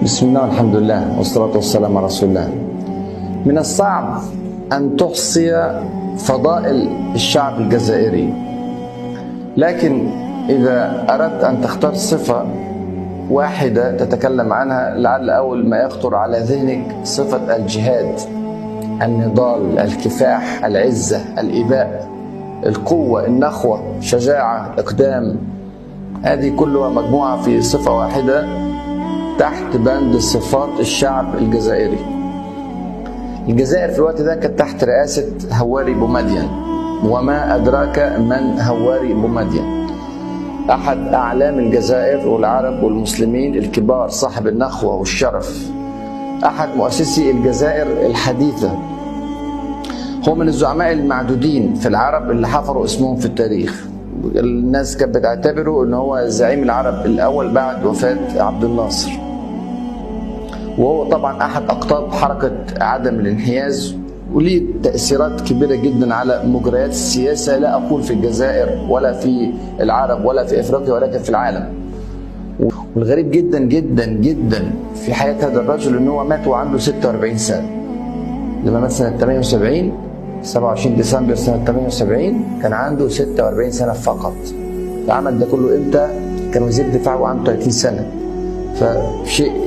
بسم الله والحمد لله والصلاة والسلام على رسول الله. من الصعب أن تحصي فضائل الشعب الجزائري، لكن إذا أردت أن تختار صفة واحدة تتكلم عنها، لعل أول ما يخطر على ذهنك صفة الجهاد، النضال، الكفاح، العزة، الإباء، القوة، النخوة، شجاعة، إقدام. هذه كلها مجموعة في صفة واحدة تحت بند صفات الشعب الجزائري. الجزائر في الوقت ده كانت تحت رئاسة هواري بومدين، وما أدراك من هواري بومدين؟ أحد أعلام الجزائر والعرب والمسلمين الكبار، صاحب النخوة والشرف، أحد مؤسسي الجزائر الحديثة. هو من الزعماء المعدودين في العرب اللي حفروا اسمهم في التاريخ. الناس كانت بتعتبره ان هو زعيم العرب الاول بعد وفاة عبد الناصر، وهو طبعا احد اقطاب حركة عدم الانحياز، وليه تأثيرات كبيرة جدا على مجريات السياسة، لا اقول في الجزائر ولا في العرب ولا في افريقيا ولكن في العالم. والغريب جدا جدا جدا في حياة هذا الرجل ان هو مات وعنده 46 سنة. لما مات سنة 78 27 ديسمبر سنة 78 كان عنده 46 سنة فقط. العمل ده كله امتى؟ كان وزير دفاع وعنده 30 سنة. فشيء